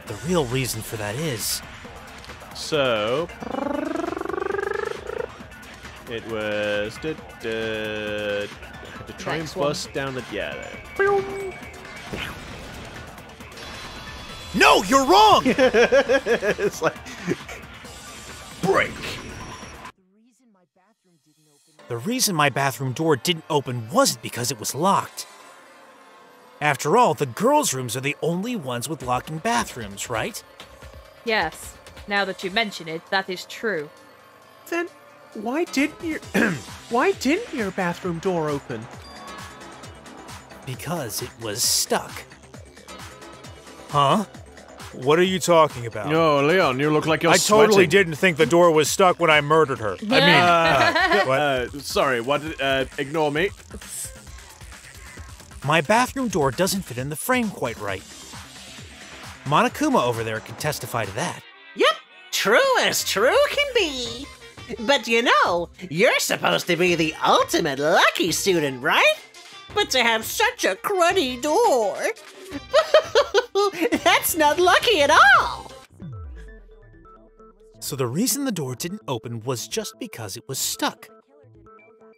The real reason for that is... So... It was... I had to try and bust down the... Yeah, there. No, you're wrong! It's like... Break! The reason my bathroom door didn't open wasn't because it was locked. After all, the girls' rooms are the only ones with locking bathrooms, right? Yes. Now that you mention it, that is true. Then why didn't your bathroom door open? Because it was stuck. Huh? What are you talking about? No, Leon, you look like you're I totally sweating. didn't think the door was stuck when I murdered her. What? Sorry, what? Ignore me. My bathroom door doesn't fit in the frame quite right. Monokuma over there can testify to that. Yep, true as true can be. But you know, you're supposed to be the ultimate lucky student, right? But to have such a cruddy door... That's not lucky at all! So the reason the door didn't open was just because it was stuck.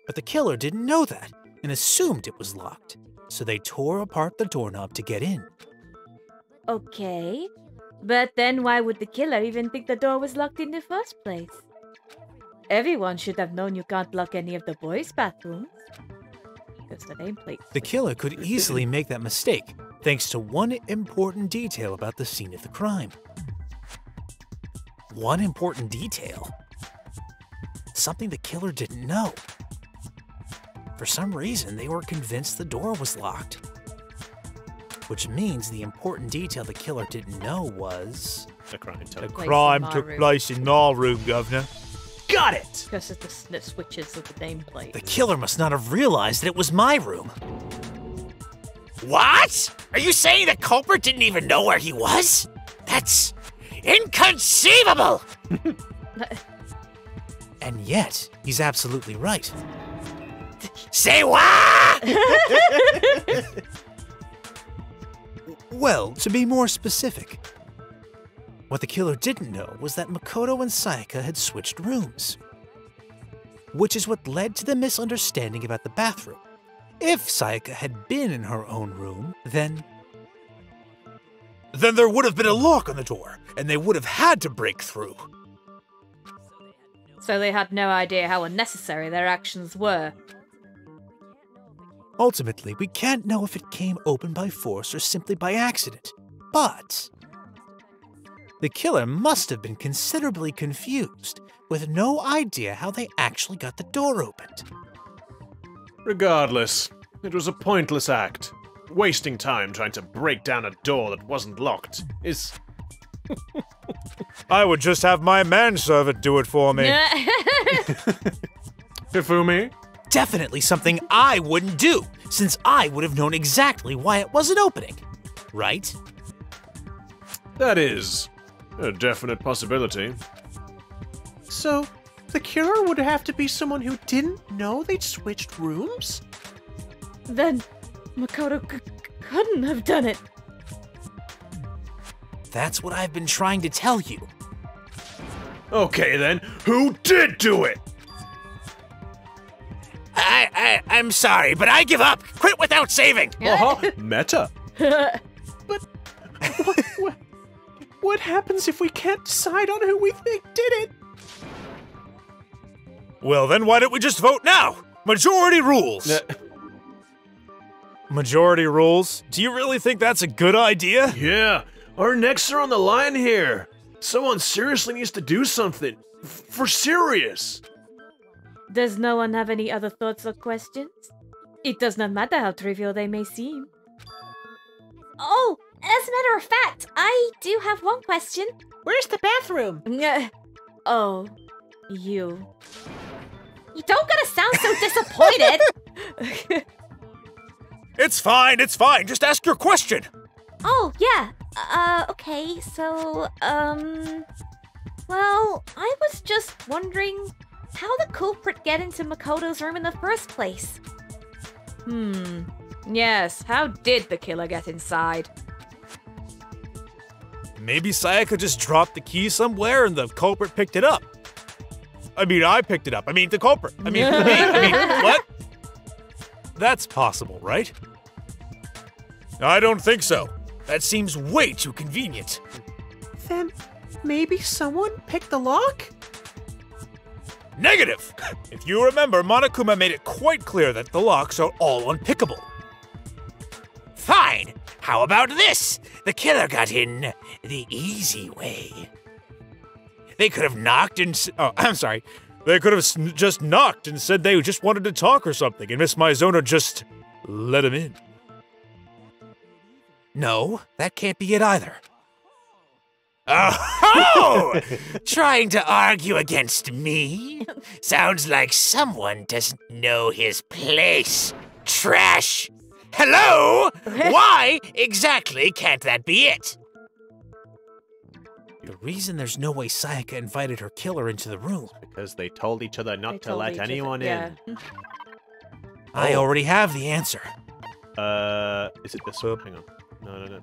But the killer didn't know that and assumed it was locked. So they tore apart the doorknob to get in. Okay. But then why would the killer even think the door was locked in the first place? Everyone should have known you can't lock any of the boys' bathrooms. That's the nameplate. The killer could easily make that mistake, thanks to one important detail about the scene of the crime. One important detail? Something the killer didn't know. For some reason, they were convinced the door was locked. Which means the important detail the killer didn't know was... The crime The crime took place in my room, Governor. Got it! Because of the switches of the nameplate. The killer must not have realized that it was my room. What? Are you saying the culprit didn't even know where he was? That's inconceivable! And yet, he's absolutely right. Say what? Well, to be more specific, what the killer didn't know was that Makoto and Sayaka had switched rooms. Which is what led to the misunderstanding about the bathroom. If Sayaka had been in her own room, then there would have been a lock on the door, and they would have had to break through. So they had no idea how unnecessary their actions were. Ultimately, we can't know if it came open by force or simply by accident. But the killer must have been considerably confused, with no idea how they actually got the door opened. Regardless, it was a pointless act. Wasting time trying to break down a door that wasn't locked is... I would just have my manservant do it for me. Hifumi? Definitely something I wouldn't do, since I would have known exactly why it wasn't opening. Right? That is a definite possibility. So, the killer would have to be someone who didn't know they'd switched rooms? Then Makoto couldn't have done it. That's what I've been trying to tell you. Okay then, who did do it? I'm sorry, but I give up. Quit without saving. Meta. But what happens if we can't decide on who we think did it? Well, then why don't we just vote now? Majority rules. Majority rules? Do you really think that's a good idea? Yeah, our necks are on the line here. Someone seriously needs to do something. For serious. Does no one have any other thoughts or questions? It does not matter how trivial they may seem. Oh, as a matter of fact, I do have one question. Where's the bathroom? Oh, you. You don't gotta sound so disappointed. It's fine, just ask your question. Oh, yeah. Okay, so, well, I was just wondering how the culprit get into Makoto's room in the first place. Yes, how did the killer get inside? Maybe Sayaka just dropped the key somewhere and the culprit picked it up. I mean, I picked it up. I mean, the culprit. I mean, what? That's possible, right? I don't think so. That seems way too convenient. Then maybe someone picked the lock? Negative! If you remember, Monokuma made it quite clear that the locks are all unpickable. Fine! How about this? The killer got in the easy way. They could have knocked and... They could have just knocked and said they just wanted to talk or something, and Miss Mizona just let him in. No, that can't be it either. Oh! Trying to argue against me? Sounds like someone doesn't know his place. Trash! Hello? Why exactly can't that be it? The reason there's no way Sayaka invited her killer into the room. Because they told each other not to let anyone in. I already have the answer. Is it this one? Hang on. No.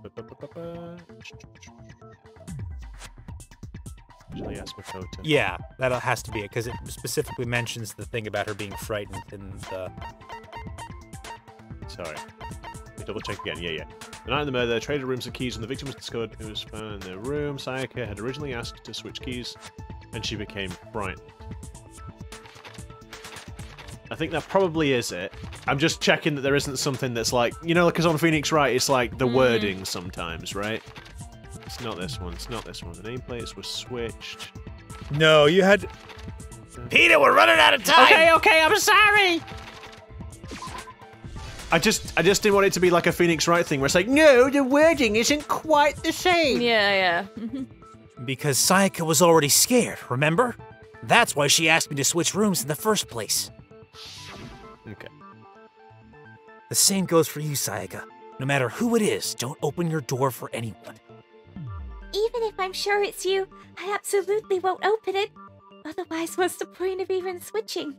Actually, ask Makoto. Yeah, that has to be it, because it specifically mentions the thing about her being frightened in the... Sorry. Let me double check again. Yeah. The night of the murder, they traded rooms and keys, and the victim was discovered who was found in their room. Sayaka had originally asked to switch keys, and she became frightened. I think that probably is it. I'm just checking that there isn't something that's like, you know, because on Phoenix Wright, it's like the wording sometimes, right? It's not this one. It's not this one. The nameplates were switched. No, you had... Peter, we're running out of time! Okay, I'm sorry! I just didn't want it to be like a Phoenix Wright thing where it's like, no, the wording isn't quite the same. Yeah. Because Sayaka was already scared, remember? That's why she asked me to switch rooms in the first place. Okay. The same goes for you, Sayaka. No matter who it is, don't open your door for anyone. Even if I'm sure it's you, I absolutely won't open it. Otherwise, what's the point of even switching?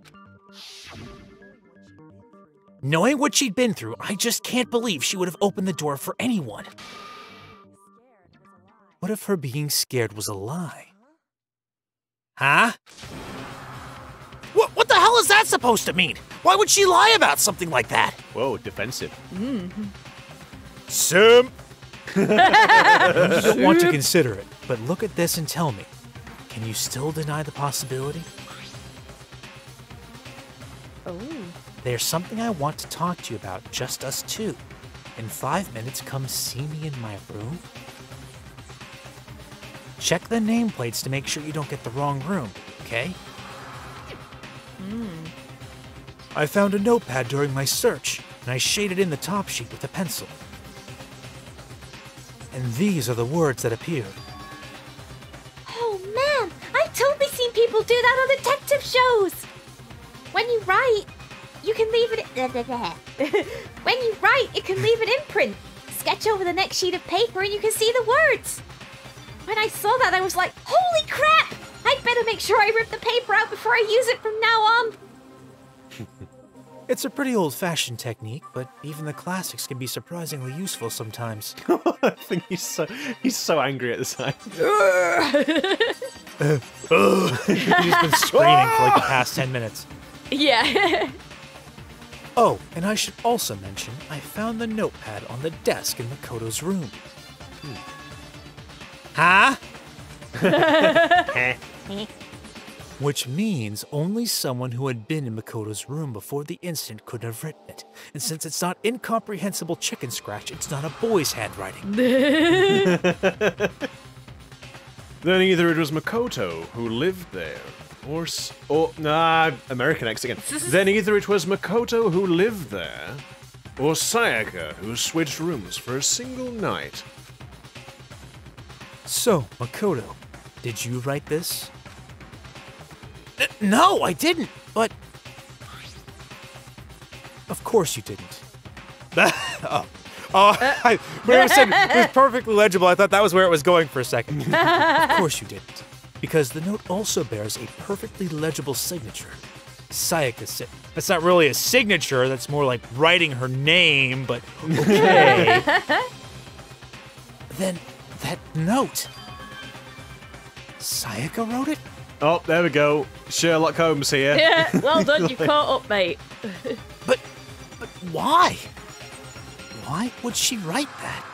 Knowing what she'd been through, I just can't believe she would have opened the door for anyone. What if her being scared was a lie? Huh? What the hell is that supposed to mean? Why would she lie about something like that? Whoa, defensive. Sim! You don't want to consider it, but look at this and tell me. Can you still deny the possibility? Oh. There's something I want to talk to you about, just us two. In 5 minutes, come see me in my room. Check the nameplates to make sure you don't get the wrong room, okay? I found a notepad during my search, and I shaded in the top sheet with a pencil. And these are the words that appeared. Oh man, I've totally seen people do that on detective shows! When you write, you can leave it... When you write, it can leave an imprint. Sketch over the next sheet of paper and you can see the words. When I saw that, I was like, holy crap! I'd better make sure I rip the paper out before I use it from now on. It's a pretty old-fashioned technique, but even the classics can be surprisingly useful sometimes. I think he's so angry at the time. He's been screaming for like the past 10 minutes. Yeah. Oh, and I should also mention, I found the notepad on the desk in Makoto's room. Huh? Which means only someone who had been in Makoto's room before the incident could have written it. And since it's not incomprehensible chicken scratch, it's not a boy's handwriting. Then either it was Makoto who lived there, or American X again. Then either it was Makoto who lived there, or Sayaka who switched rooms for a single night. So, Makoto, did you write this? No, I didn't, but... Of course you didn't. When I said it was perfectly legible, I thought that was where it was going for a second. Of course you didn't, because the note also bears a perfectly legible signature. Sayaka. That's not really a signature. That's more like writing her name, but okay. Then that note. Sayaka wrote it? Oh, there we go. Sherlock Holmes here. Yeah, well done, you caught up, mate. But why? Why would she write that?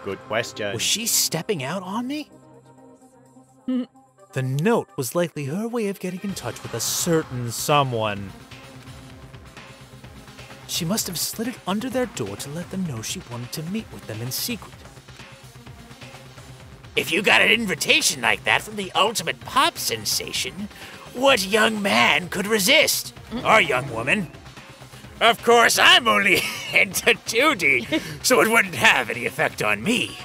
Good question. Was she stepping out on me? The note was likely her way of getting in touch with a certain someone. She must have slid it under their door to let them know she wanted to meet with them in secret. If you got an invitation like that from the ultimate pop sensation, what young man could resist? Or young woman? Of course, I'm only into 2D, so it wouldn't have any effect on me.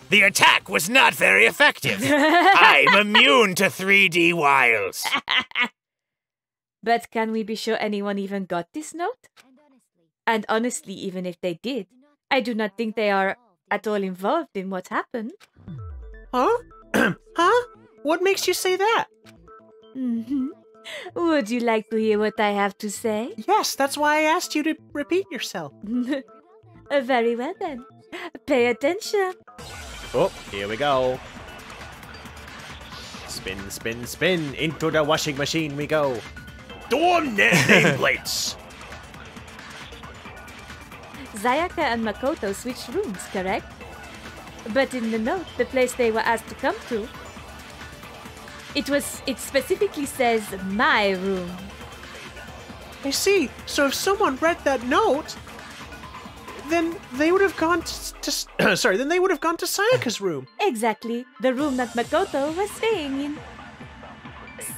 The attack was not very effective. I'm immune to 3D wiles. But can we be sure anyone even got this note? And honestly, even if they did, I do not think they are at all involved in what happened. Huh? Huh? What makes you say that? Would you like to hear what I have to say? Yes, that's why I asked you to repeat yourself. Very well then. Pay attention. Oh, here we go. Spin, spin, spin. Into the washing machine we go. Dorm nameplates! Sayaka and Makoto switched rooms, correct? But in the note, the place they were asked to come to, it specifically says my room. I see. So if someone read that note, then they would have gone to sorry, then they would have gone to Sayaka's room. Exactly, the room that Makoto was staying in.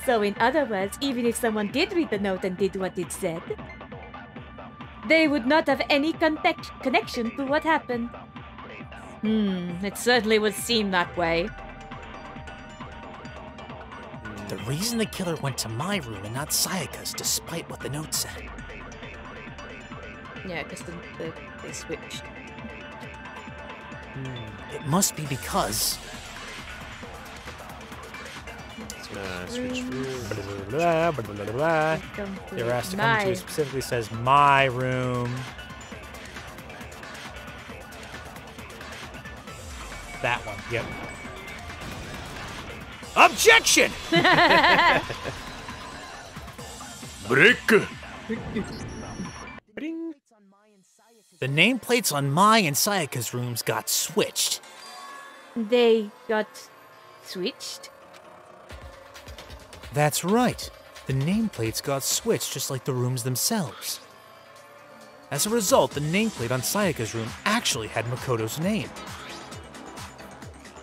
So in other words, even if someone did read the note and did what it said, they would not have any connection to what happened. It certainly would seem that way. The reason the killer went to my room and not Sayaka's, despite what the note said. Yeah, because they switched. It must be because... Switch room. Blah, blah, blah, blah, blah. They were asked to come to, specifically says my room. That one, yep. Objection! Break! The nameplates on my and Sayaka's rooms got switched. They got switched? That's right. The nameplates got switched just like the rooms themselves. As a result, the nameplate on Sayaka's room actually had Makoto's name.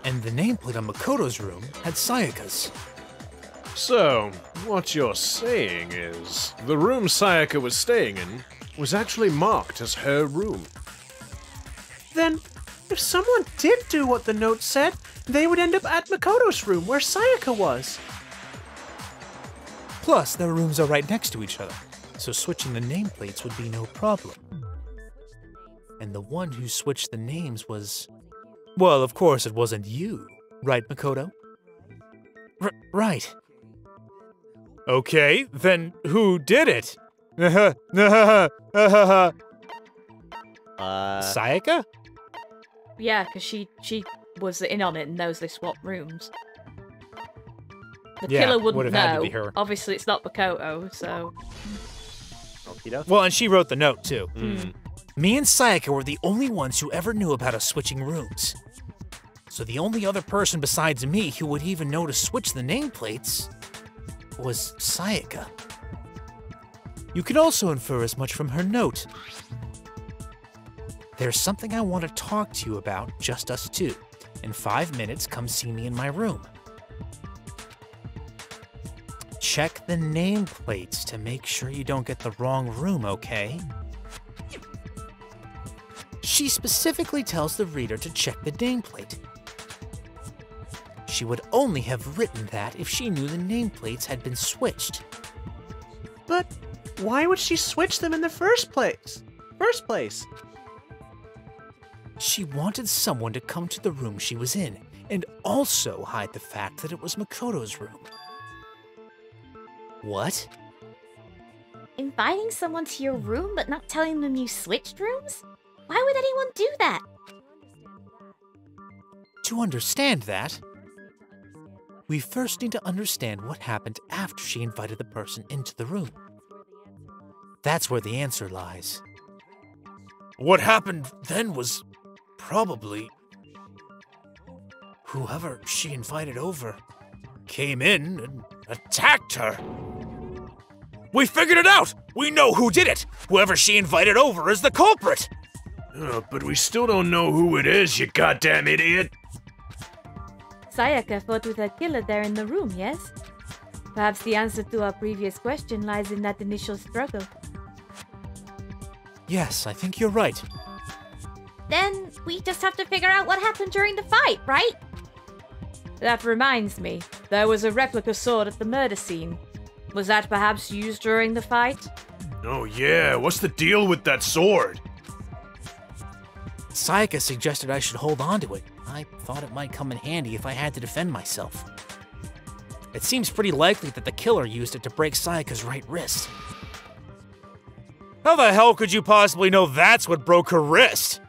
And the nameplate on Makoto's room had Sayaka's. So, what you're saying is, the room Sayaka was staying in was actually marked as her room. Then, if someone did do what the note said, they would end up at Makoto's room where Sayaka was. Plus, their rooms are right next to each other, so switching the nameplates would be no problem. And the one who switched the names was... Well, of course it wasn't you, right, Makoto? Right. Okay, then who did it? Sayaka? Yeah, because she was in on it and knows they swapped rooms. The killer wouldn't would've know. had to be her. Obviously, it's not Makoto, so... Well, and she wrote the note, too. Me and Sayaka were the only ones who ever knew about us switching rooms. So the only other person besides me who would even know to switch the nameplates was Sayaka. You can also infer as much from her note. There's something I want to talk to you about, just us two. In 5 minutes, come see me in my room. Check the nameplates to make sure you don't get the wrong room, okay? She specifically tells the reader to check the nameplate. She would only have written that if she knew the nameplates had been switched. But why would she switch them in the first place? She wanted someone to come to the room she was in, and also hide the fact that it was Makoto's room. What? Inviting someone to your room but not telling them you switched rooms? Why would anyone do that? To understand that, we first need to understand what happened after she invited the person into the room. That's where the answer lies. What happened then was probably whoever she invited over came in and attacked her. We figured it out! We know who did it! Whoever she invited over is the culprit! But we still don't know who it is, you goddamn idiot! Sayaka fought with her killer there in the room, yes? Perhaps the answer to our previous question lies in that initial struggle. Yes, I think you're right. Then we just have to figure out what happened during the fight, right? That reminds me, there was a replica sword at the murder scene. Was that perhaps used during the fight? Oh yeah, what's the deal with that sword? Sayaka suggested I should hold on to it. I thought it might come in handy if I had to defend myself. It seems pretty likely that the killer used it to break Sayaka's right wrist. How the hell could you possibly know that's what broke her wrist?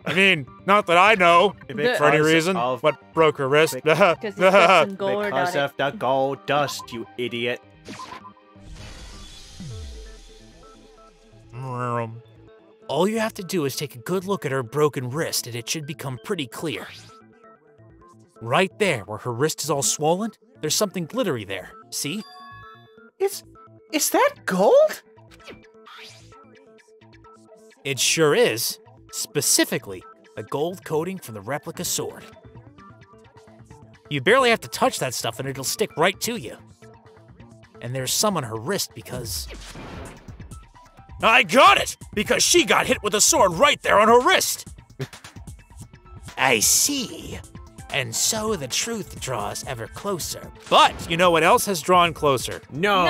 I mean, not that I know, for any reason, what broke her wrist. Because it's got some gold Because on of the gold dust, you idiot. All you have to do is take a good look at her broken wrist and it should become pretty clear. Right there, where her wrist is all swollen, there's something glittery there. See? Is that gold? It sure is. Specifically, the gold coating from the replica sword. You barely have to touch that stuff and it'll stick right to you. And there's some on her wrist because... I got it! Because she got hit with a sword right there on her wrist! I see. And so the truth draws ever closer. But you know what else has drawn closer? No.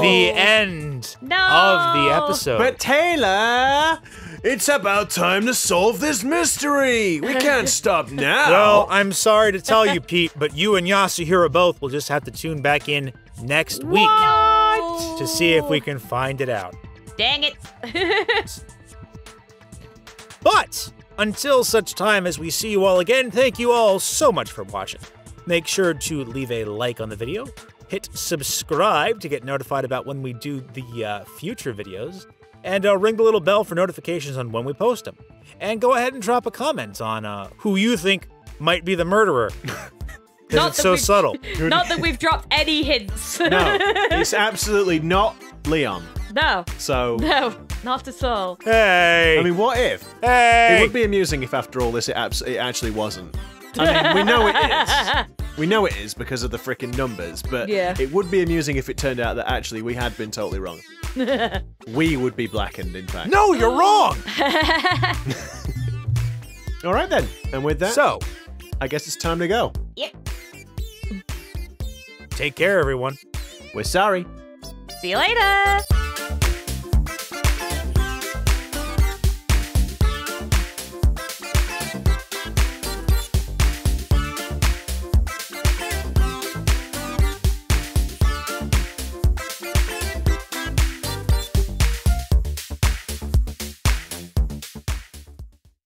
The end of the episode. But Taylor! It's about time to solve this mystery! We can't stop now! Well, I'm sorry to tell you, Pete, but you and Yasuhiro both will just have to tune back in next week to see if we can find it out. Dang it. But until such time as we see you all again, thank you all so much for watching. Make sure to leave a like on the video, hit subscribe to get notified about when we do the future videos, and ring the little bell for notifications on when we post them. And go ahead and drop a comment on who you think might be the murderer. Because it's so subtle. Not that we've dropped any hints. No, it's absolutely not Leon. No. So... No, not at all. Hey! I mean, what if? Hey! It would be amusing if after all this it actually wasn't. I mean, we know it is. We know it is because of the frickin' numbers, but Yeah. it would be amusing if it turned out that actually we had been totally wrong. We would be blackened, in fact. No, you're wrong! All right then, and with that, So, I guess it's time to go. take care, everyone. We're sorry. See you later.